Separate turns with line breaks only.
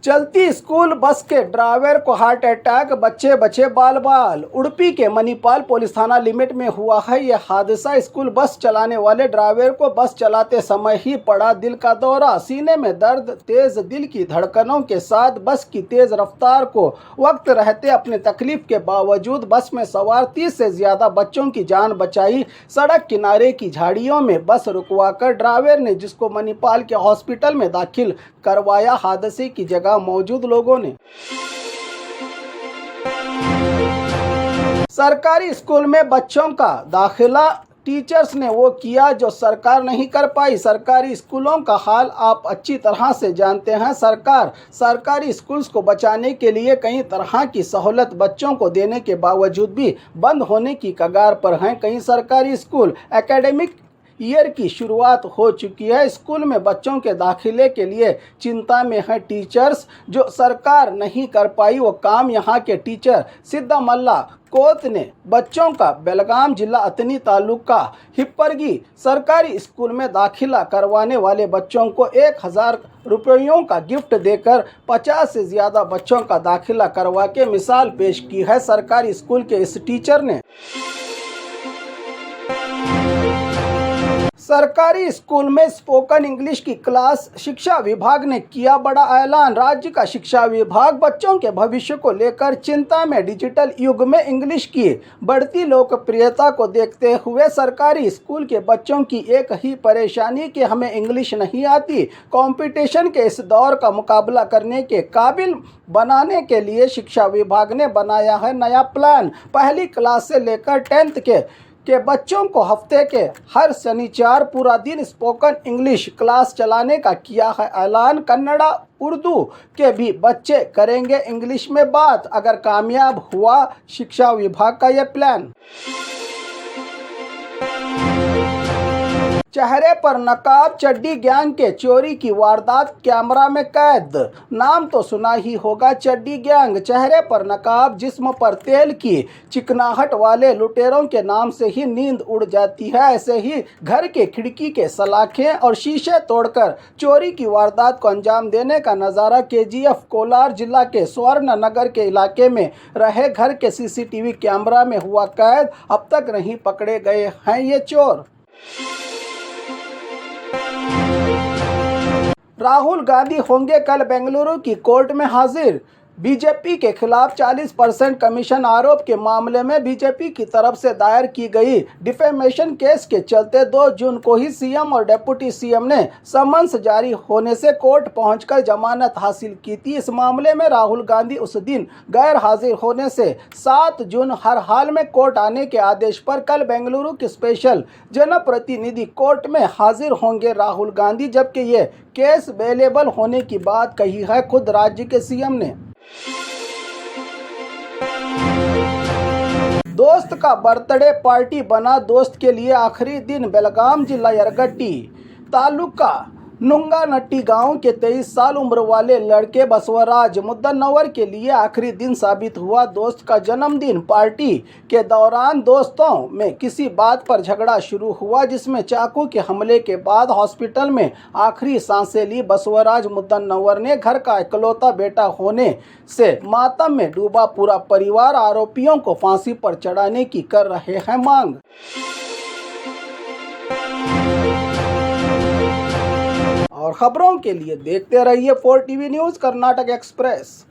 चलती school bus के driver को हार्ट अटैक, बच्चे बचे बाल बाल। उडुपी के मणिपाल पुलिस थाना लिमिट में हुआ है यह हादसा। स्कूल बस चलाने वाले ड्राइवर को बस चलाते समय ही पड़ा दिल का दौरा। सीने में दर्द, तेज दिल की धड़कनों के साथ बस की तेज रफ्तार को वक्त रहते अपने तकलीफ के बावजूद बस में सवार 30 से ज्यादा बच्चों की जान बचाई। सड़क किनारे की झाड़ियों में बस रुकवाकर ड्राइवर ने जिसको मणिपाल के हॉस्पिटल में दाखिल करवाया। हादसे की जगह मौजूद लोगों ने सरकारी स्कूल में बच्चों का दाखिला टीचर्स ने वो किया जो सरकार नहीं कर पाई। सरकारी स्कूलों का हाल आप अच्छी तरह से जानते हैं। सरकार सरकारी स्कूल्स को बचाने के लिए कई तरह की सहूलत बच्चों को देने के बावजूद भी बंद होने की कगार पर हैं। कई सरकारी स्कूल एकेडमिक ईयर की शुरुआत हो चुकी है। स्कूल में बच्चों के दाखिले के लिए चिंता में है टीचर्स। जो सरकार नहीं कर पाई वो काम यहाँ के टीचर सिद्धमल्ला कोत ने बच्चों का बेलगाम जिला अतनी तालुका हिप्परगी सरकारी स्कूल में दाखिला करवाने वाले बच्चों को 1000 रुपयों का गिफ्ट देकर 50 से ज़्यादा बच्चों का दाखिला करवा के मिसाल पेश की है। सरकारी स्कूल के इस टीचर ने सरकारी स्कूल में स्पोकन इंग्लिश की क्लास, शिक्षा विभाग ने किया बड़ा ऐलान। राज्य का शिक्षा विभाग बच्चों के भविष्य को लेकर चिंता में। डिजिटल युग में इंग्लिश की बढ़ती लोकप्रियता को देखते हुए सरकारी स्कूल के बच्चों की एक ही परेशानी कि हमें इंग्लिश नहीं आती। कंपटीशन के इस दौर का मुकाबला करने के काबिल बनाने के लिए शिक्षा विभाग ने बनाया है नया प्लान। पहली क्लास से लेकर 10th के बच्चों को हफ्ते के हर शनिवार पूरा दिन स्पोकन इंग्लिश क्लास चलाने का किया है ऐलान। कन्नड़ा, उर्दू के भी बच्चे करेंगे इंग्लिश में बात अगर कामयाब हुआ शिक्षा विभाग का यह प्लान। चेहरे पर नकाब, चड्डी गैंग के चोरी की वारदात कैमरा में कैद। नाम तो सुना ही होगा, चड्डी गैंग। चेहरे पर नकाब, जिस्म पर तेल की चिकनाहट वाले लुटेरों के नाम से ही नींद उड़ जाती है। ऐसे ही घर के खिड़की के सलाखें और शीशे तोड़कर चोरी की वारदात को अंजाम देने का नज़ारा KGF कोलार जिला के स्वर्ण नगर के इलाके में रहे घर के CCTV कैमरा में हुआ कैद। अब तक नहीं पकड़े गए हैं ये चोर। राहुल गांधी होंगे कल बेंगलुरु की कोर्ट में हाजिर। बीजेपी के खिलाफ 40% कमीशन आरोप के मामले में बीजेपी की तरफ से दायर की गई डिफेमेशन केस के चलते 2 जून को ही सीएम और डिप्टी सीएम ने समन्स जारी होने से कोर्ट पहुंचकर जमानत हासिल की थी। इस मामले में राहुल गांधी उस दिन गैर हाजिर होने से 7 जून हर हाल में कोर्ट आने के आदेश पर कल बेंगलुरु की स्पेशल जनप्रतिनिधि कोर्ट में हाजिर होंगे राहुल गांधी। जबकि ये केस बेलेबल होने की बात कही है खुद राज्य के सीएम ने। दोस्त का बर्थडे पार्टी बना दोस्त के लिए आखिरी दिन। बेलगाम जिला यरगट्टी तालुका नुंगानट्टी गांव के 23 साल उम्र वाले लड़के बसवराज मुद्दनवर के लिए आखिरी दिन साबित हुआ। दोस्त का जन्मदिन पार्टी के दौरान दोस्तों में किसी बात पर झगड़ा शुरू हुआ, जिसमें चाकू के हमले के बाद हॉस्पिटल में आखिरी सांसें ली। बसवराज मुद्दनवर ने घर का इकलौता बेटा होने से मातम में डूबा पूरा परिवार। आरोपियों को फांसी पर चढ़ाने की कर रहे हैं मांग। और खबरों के लिए देखते रहिए 4TV न्यूज़ कर्नाटक एक्सप्रेस।